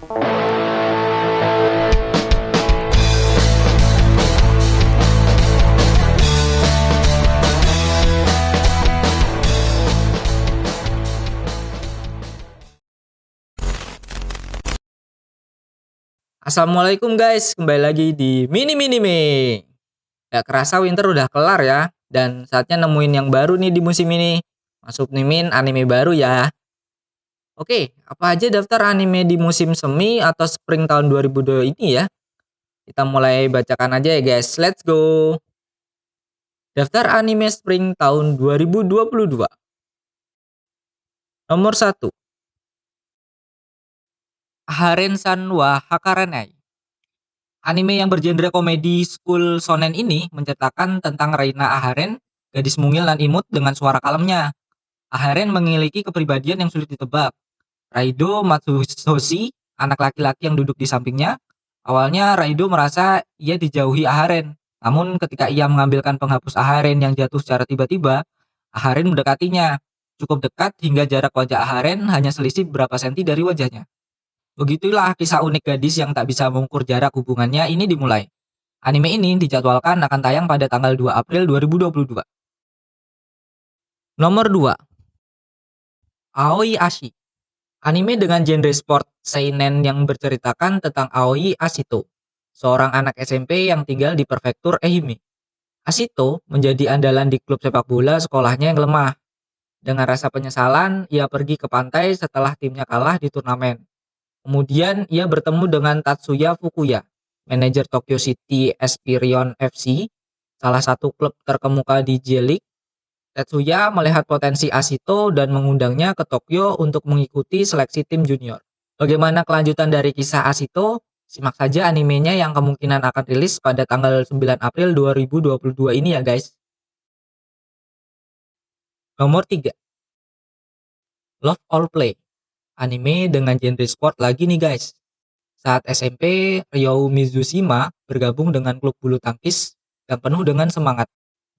Assalamualaikum guys, kembali lagi di Mini Mini Me. Gak kerasa winter udah kelar ya, dan saatnya nemuin yang baru nih di musim ini. Masuk nih Min, anime baru ya. Oke, apa aja daftar anime di musim semi atau spring tahun 2002 ini ya? Kita mulai bacakan aja ya guys, let's go. Daftar anime spring tahun 2022. Nomor 1, Aharen-san wa Hakarenai. Anime yang bergenre komedi school shonen ini menceritakan tentang Reina Aharen, gadis mungil dan imut dengan suara kalemnya. Aharen memiliki kepribadian yang sulit ditebak. Raido Matsuhoshi, anak laki-laki yang duduk di sampingnya. Awalnya Raido merasa ia dijauhi Aharen. Namun ketika ia mengambilkan penghapus Aharen yang jatuh secara tiba-tiba, Aharen mendekatinya. Cukup dekat hingga jarak wajah Aharen hanya selisih beberapa senti dari wajahnya. Begitulah kisah unik gadis yang tak bisa mengukur jarak hubungannya ini dimulai. Anime ini dijadwalkan akan tayang pada tanggal 2 April 2022. Nomor 2, Aoi Ashi. Anime dengan genre sport seinen yang berceritakan tentang Aoi Ashito, seorang anak SMP yang tinggal di prefektur Ehime. Ashito menjadi andalan di klub sepak bola sekolahnya yang lemah. Dengan rasa penyesalan, ia pergi ke pantai setelah timnya kalah di turnamen. Kemudian ia bertemu dengan Tatsuya Fukuya, manajer Tokyo City Esperion FC, salah satu klub terkemuka di J-League. Tetsuya melihat potensi Ashito dan mengundangnya ke Tokyo untuk mengikuti seleksi tim junior. Bagaimana kelanjutan dari kisah Ashito? Simak saja animenya yang kemungkinan akan rilis pada tanggal 9 April 2022 ini ya guys. Nomor 3, Love or Play. Anime dengan genre sport lagi nih guys. Saat SMP, Ryo Mizushima bergabung dengan klub bulu tangkis yang penuh dengan semangat.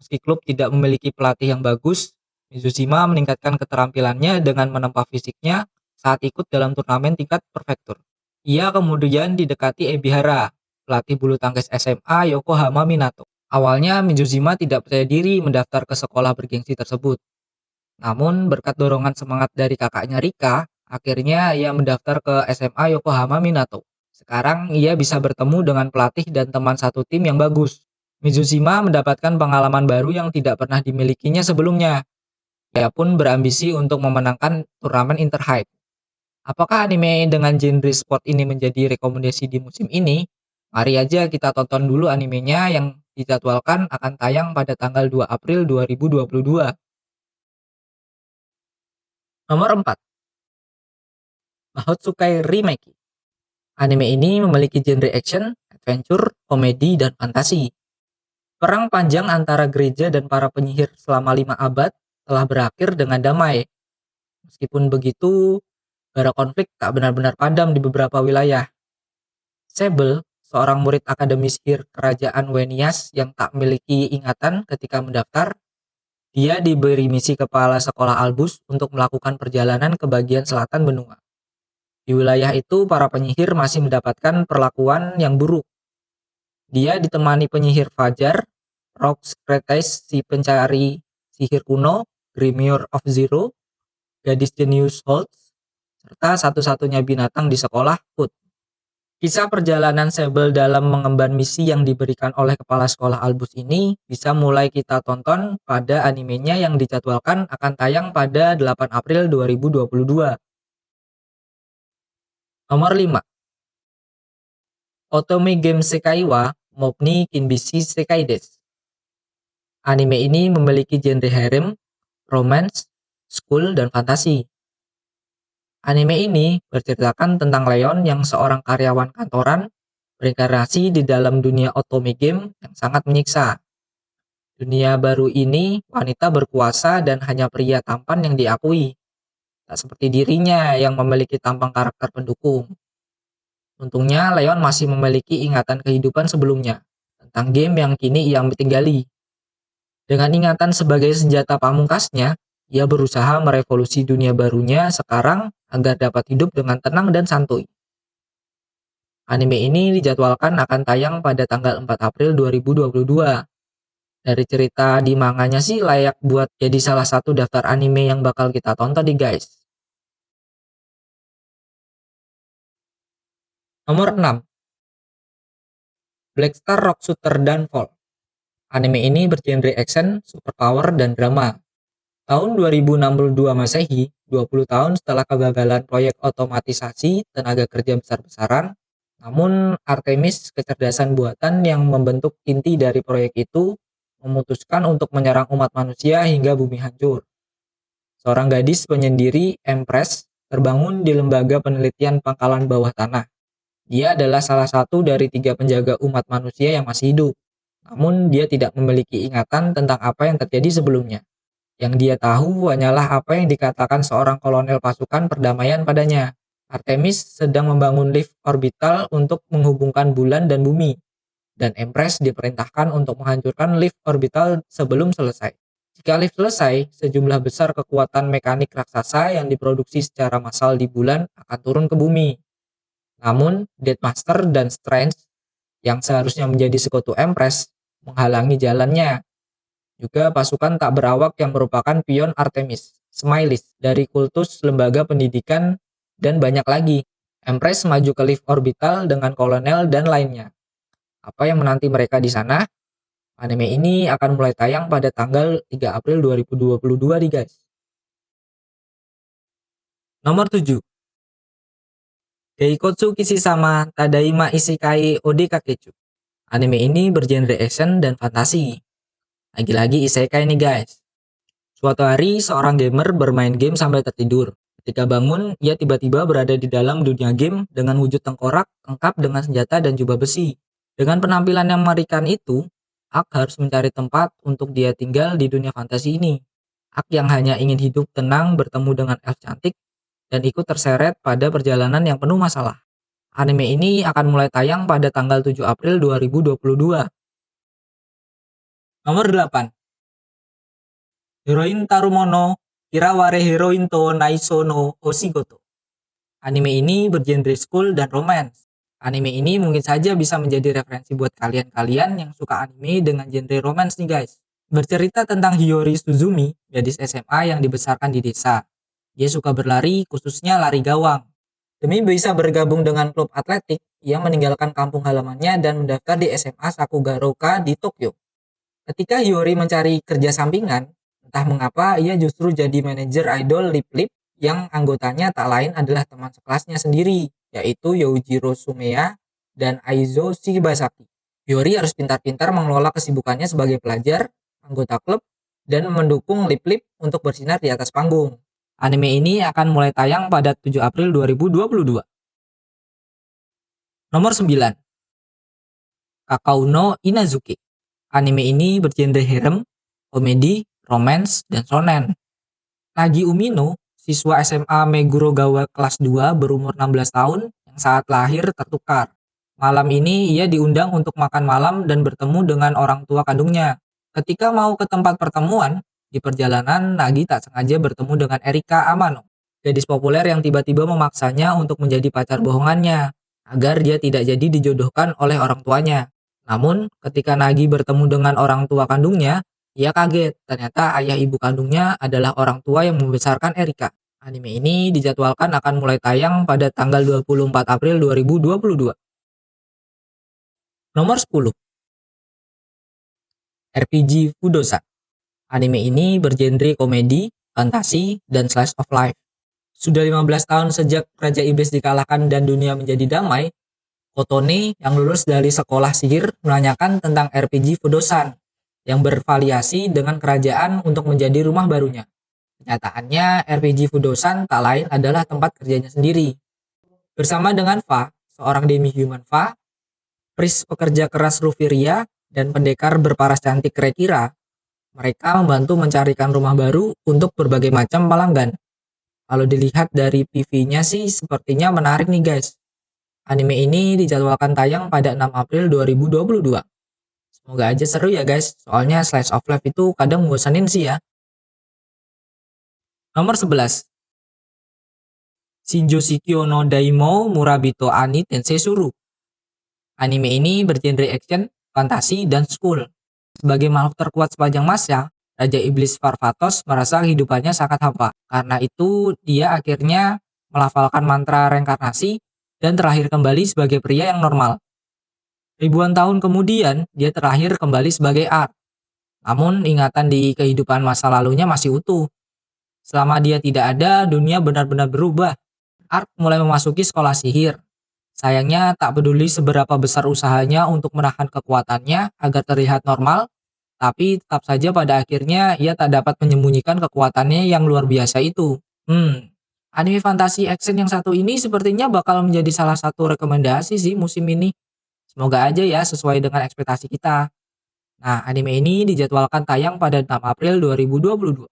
Meski klub tidak memiliki pelatih yang bagus, Mizushima meningkatkan keterampilannya dengan menempa fisiknya saat ikut dalam turnamen tingkat prefektur. Ia kemudian didekati Ebihara, pelatih bulu tangkis SMA Yokohama Minato. Awalnya Mizushima tidak percaya diri mendaftar ke sekolah bergengsi tersebut. Namun berkat dorongan semangat dari kakaknya Rika, akhirnya ia mendaftar ke SMA Yokohama Minato. Sekarang ia bisa bertemu dengan pelatih dan teman satu tim yang bagus. Mizushima mendapatkan pengalaman baru yang tidak pernah dimilikinya sebelumnya. Ia pun berambisi untuk memenangkan turnamen Interhype. Apakah anime dengan genre sport ini menjadi rekomendasi di musim ini? Mari aja kita tonton dulu animenya yang dijadwalkan akan tayang pada tanggal 2 April 2022. Nomor 4, Mahotsukai Remake. Anime ini memiliki genre action, adventure, komedi, dan fantasi. Perang panjang antara gereja dan para penyihir selama 5 abad telah berakhir dengan damai. Meskipun begitu, bara konflik tak benar-benar padam di beberapa wilayah. Sable, seorang murid akademi sihir kerajaan Wenias yang tak memiliki ingatan ketika mendaftar, dia diberi misi kepala sekolah Albus untuk melakukan perjalanan ke bagian selatan benua. Di wilayah itu, para penyihir masih mendapatkan perlakuan yang buruk. Dia ditemani penyihir Fajar, Rox Kretes si pencari sihir kuno, Grimoire of Zero, gadis jenius Holtz, serta satu-satunya binatang di sekolah, Foot. Kisah perjalanan Sable dalam mengemban misi yang diberikan oleh kepala sekolah Albus ini bisa mulai kita tonton pada animenya yang dijadwalkan akan tayang pada 8 April 2022. Nomor 5, Otome Game Sekai wa Mobni Kinbishi Sekai desu. Anime ini memiliki genre harem, romance, school, dan fantasi. Anime ini berceritakan tentang Leon yang seorang karyawan kantoran berinkarnasi di dalam dunia otome game yang sangat menyiksa. Dunia baru ini, wanita berkuasa dan hanya pria tampan yang diakui. Tak seperti dirinya yang memiliki tampang karakter pendukung. Untungnya Leon masih memiliki ingatan kehidupan sebelumnya, tentang game yang kini ia tinggali. Dengan ingatan sebagai senjata pamungkasnya, ia berusaha merevolusi dunia barunya sekarang agar dapat hidup dengan tenang dan santuy. Anime ini dijadwalkan akan tayang pada tanggal 4 April 2022. Dari cerita di manganya sih layak buat jadi salah satu daftar anime yang bakal kita tonton nih guys. Nomor 6. Black Star Rock Shooter Downfall. Anime ini bergenre action, superpower, dan drama. Tahun 2062 Masehi, 20 tahun setelah kegagalan proyek otomatisasi tenaga kerja besar-besaran, namun Artemis, kecerdasan buatan yang membentuk inti dari proyek itu, memutuskan untuk menyerang umat manusia hingga bumi hancur. Seorang gadis penyendiri, Empress, terbangun di lembaga penelitian pangkalan bawah tanah. Dia adalah salah satu dari 3 penjaga umat manusia yang masih hidup. Namun dia tidak memiliki ingatan tentang apa yang terjadi sebelumnya. Yang dia tahu hanyalah apa yang dikatakan seorang kolonel pasukan perdamaian padanya. Artemis sedang membangun lift orbital untuk menghubungkan bulan dan bumi, dan Empress diperintahkan untuk menghancurkan lift orbital sebelum selesai. Jika lift selesai, sejumlah besar kekuatan mekanik raksasa yang diproduksi secara massal di bulan akan turun ke bumi. Namun, Deathmaster dan Strange, yang seharusnya menjadi sekutu Empress, menghalangi jalannya. Juga pasukan tak berawak yang merupakan pion Artemis, Smilis, dari kultus lembaga pendidikan, dan banyak lagi. Empress maju ke lift orbital dengan kolonel dan lainnya. Apa yang menanti mereka di sana? Anime ini akan mulai tayang pada tanggal 3 April 2022 nih guys. Nomor 7. Geikotsu Kishisama Tadaima Isekai Ode Kakechu. Anime ini bergenre action dan fantasi. Lagi-lagi isekai nih guys. Suatu hari, seorang gamer bermain game sampai tertidur. Ketika bangun, ia tiba-tiba berada di dalam dunia game dengan wujud tengkorak, lengkap dengan senjata dan jubah besi. Dengan penampilan yang mengerikan itu, Ak harus mencari tempat untuk dia tinggal di dunia fantasi ini. Ak yang hanya ingin hidup tenang bertemu dengan elf cantik, dan ikut terseret pada perjalanan yang penuh masalah. Anime ini akan mulai tayang pada tanggal 7 April 2022. Nomor 8. Heroin Tarumono Kiraware Heroin to Naiso no Oshigoto. Anime ini bergenre school dan romance. Anime ini mungkin saja bisa menjadi referensi buat kalian-kalian yang suka anime dengan genre romance nih guys. Bercerita tentang Hiyori Suzumi, gadis SMA yang dibesarkan di desa. Dia suka berlari, khususnya lari gawang. Demi bisa bergabung dengan klub atletik, ia meninggalkan kampung halamannya dan mendaftar di SMA Sakugaoka di Tokyo. Ketika Hiyori mencari kerja sampingan, entah mengapa ia justru jadi manajer idol Lip Lip yang anggotanya tak lain adalah teman sekelasnya sendiri, yaitu Youjiro Sumeya dan Aizo Shibasaki. Hiyori harus pintar-pintar mengelola kesibukannya sebagai pelajar, anggota klub, dan mendukung Lip Lip untuk bersinar di atas panggung. Anime ini akan mulai tayang pada 7 April 2022. Nomor 9. Kakao no Inazuki. Anime ini bergenre harem, komedi, romance, dan shonen. Nagi Umino, siswa SMA Megurogawa kelas 2 berumur 16 tahun yang saat lahir tertukar. Malam ini ia diundang untuk makan malam dan bertemu dengan orang tua kandungnya. Ketika mau ke tempat pertemuan, di perjalanan Nagi tak sengaja bertemu dengan Erika Amano, gadis populer yang tiba-tiba memaksanya untuk menjadi pacar bohongannya, agar dia tidak jadi dijodohkan oleh orang tuanya. Namun, ketika Nagi bertemu dengan orang tua kandungnya, ia kaget, ternyata ayah ibu kandungnya adalah orang tua yang membesarkan Erika. Anime ini dijadwalkan akan mulai tayang pada tanggal 24 April 2022. Nomor 10. RPG Fudosan. Anime ini bergenre komedi, fantasi, dan slice of life. Sudah 15 tahun sejak Raja Iblis dikalahkan dan dunia menjadi damai, Kotone yang lulus dari sekolah sihir menanyakan tentang RPG Fudosan yang bervariasi dengan kerajaan untuk menjadi rumah barunya. Kenyataannya, RPG Fudosan tak lain adalah tempat kerjanya sendiri. Bersama dengan Fa, seorang demi-human Fa, Pris pekerja keras Rufiria, dan pendekar berparas cantik Krekira, mereka membantu mencarikan rumah baru untuk berbagai macam pelanggan. Kalau dilihat dari PV-nya sih sepertinya menarik nih guys. Anime ini dijadwalkan tayang pada 6 April 2022. Semoga aja seru ya guys, soalnya slice of life itu kadang bosanin sih ya. Nomor 11. Shinjo Shikyo no Daimyo Murabito Ani Tensei Shuru. Anime ini bergenre action, fantasi, dan school. Sebagai makhluk terkuat sepanjang masa, Raja Iblis Varvatos merasa kehidupannya sangat hampa. Karena itu, dia akhirnya melafalkan mantra reinkarnasi dan terlahir kembali sebagai pria yang normal. Ribuan tahun kemudian, dia terlahir kembali sebagai Art. Namun, ingatan di kehidupan masa lalunya masih utuh. Selama dia tidak ada, dunia benar-benar berubah. Art mulai memasuki sekolah sihir. Sayangnya, tak peduli seberapa besar usahanya untuk menahan kekuatannya agar terlihat normal, tapi tetap saja pada akhirnya ia tak dapat menyembunyikan kekuatannya yang luar biasa itu. Anime fantasi action yang satu ini sepertinya bakal menjadi salah satu rekomendasi sih musim ini. Semoga aja ya sesuai dengan ekspektasi kita. Nah, anime ini dijadwalkan tayang pada 6 April 2022.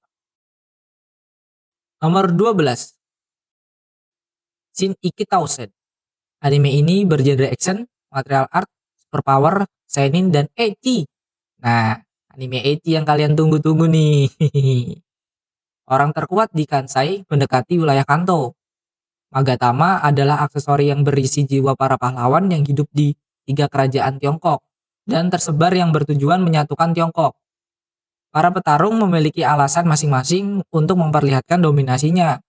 Nomor 12. Shin Iki Tausen. Anime ini bergenre action, material art, superpower, seinen, dan ecchi. Nah, anime ecchi yang kalian tunggu-tunggu nih. Orang terkuat di Kansai mendekati wilayah Kanto. Magatama adalah aksesori yang berisi jiwa para pahlawan yang hidup di 3 kerajaan Tiongkok dan tersebar yang bertujuan menyatukan Tiongkok. Para petarung memiliki alasan masing-masing untuk memperlihatkan dominasinya.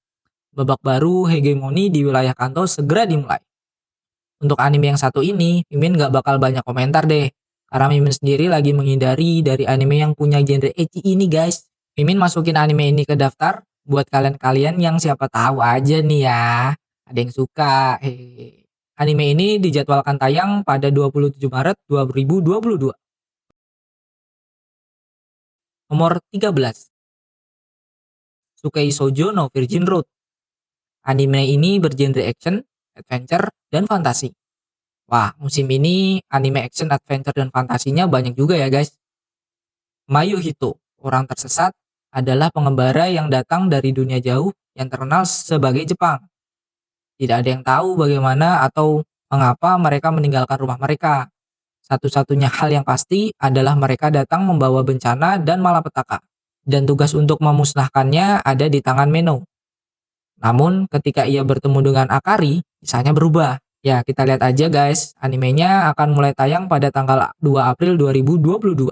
Babak baru hegemoni di wilayah Kanto segera dimulai. Untuk anime yang satu ini, Mimin gak bakal banyak komentar deh. Karena Mimin sendiri lagi menghindari dari anime yang punya genre ecchi ini guys. Mimin masukin anime ini ke daftar buat kalian-kalian yang siapa tahu aja nih ya. Ada yang suka. Anime ini dijadwalkan tayang pada 27 Maret 2022. Nomor 13. Sukei Shoujo no Virgin Road. Anime ini bergenre action, adventure, dan fantasi. Wah, musim ini anime action, adventure, dan fantasinya banyak juga ya guys. Mayuhito, orang tersesat, adalah pengembara yang datang dari dunia jauh yang terkenal sebagai Jepang. Tidak ada yang tahu bagaimana atau mengapa mereka meninggalkan rumah mereka. Satu-satunya hal yang pasti adalah mereka datang membawa bencana dan malapetaka. Dan tugas untuk memusnahkannya ada di tangan Meno. Namun ketika ia bertemu dengan Akari, kisahnya berubah. Ya, kita lihat aja guys, animenya akan mulai tayang pada tanggal 2 April 2022.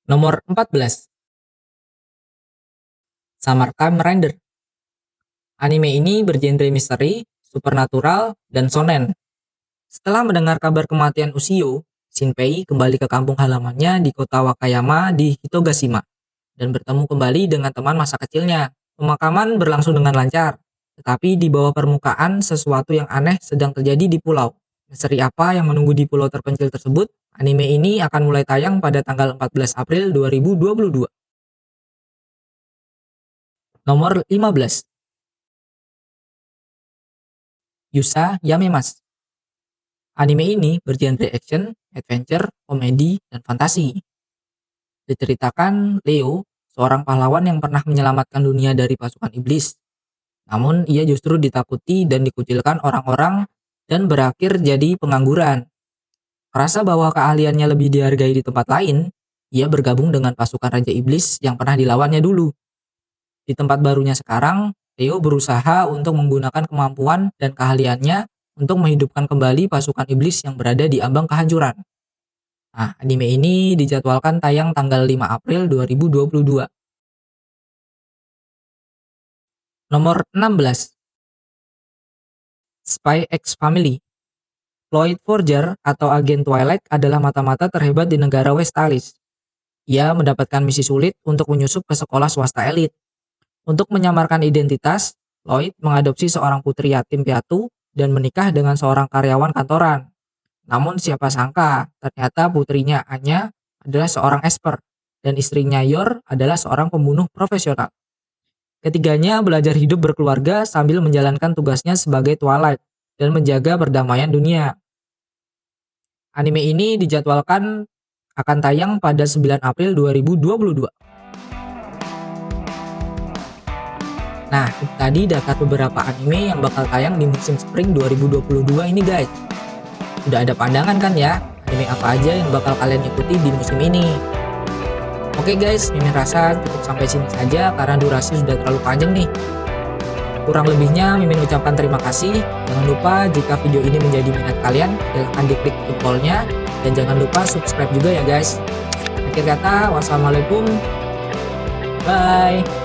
Nomor 14. Summertime Render. Anime ini bergenre misteri, supernatural, dan shonen. Setelah mendengar kabar kematian Ushio, Shinpei kembali ke kampung halamannya di kota Wakayama di Hitogashima dan bertemu kembali dengan teman masa kecilnya. Pemakaman berlangsung dengan lancar, tetapi di bawah permukaan sesuatu yang aneh sedang terjadi di pulau. Misteri apa yang menunggu di pulau terpencil tersebut? Anime ini akan mulai tayang pada tanggal 14 April 2022. Nomor 15. Yusa Yamemas. Anime ini bergenre action, adventure, komedi, dan fantasi. Diceritakan Leo, seorang pahlawan yang pernah menyelamatkan dunia dari pasukan iblis. Namun ia justru ditakuti dan dikucilkan orang-orang dan berakhir jadi pengangguran. Merasa bahwa keahliannya lebih dihargai di tempat lain, ia bergabung dengan pasukan Raja Iblis yang pernah dilawannya dulu. Di tempat barunya sekarang, Leo berusaha untuk menggunakan kemampuan dan keahliannya untuk menghidupkan kembali pasukan iblis yang berada di ambang kehancuran. Nah, anime ini dijadwalkan tayang tanggal 5 April 2022. Nomor 16. Spy X Family. Floyd Forger atau agen Twilight adalah mata-mata terhebat di negara Westalis. Ia mendapatkan misi sulit untuk menyusup ke sekolah swasta elit. Untuk menyamarkan identitas, Lloyd mengadopsi seorang putri yatim piatu dan menikah dengan seorang karyawan kantoran. Namun siapa sangka, ternyata putrinya Anya adalah seorang esper, dan istrinya Yor adalah seorang pembunuh profesional. Ketiganya belajar hidup berkeluarga sambil menjalankan tugasnya sebagai Twilight dan menjaga perdamaian dunia. Anime ini dijadwalkan akan tayang pada 9 April 2022. Nah, itu tadi daftar beberapa anime yang bakal tayang di musim spring 2022 ini guys. Udah ada pandangan kan ya, anime apa aja yang bakal kalian ikuti di musim ini. Oke guys, Mimin rasa cukup sampai sini saja karena durasi sudah terlalu panjang nih. Kurang lebihnya Mimin ucapkan terima kasih. Jangan lupa jika video ini menjadi minat kalian, silahkan diklik jempolnya. Dan jangan lupa subscribe juga ya guys. Akhir kata, wassalamualaikum. Bye.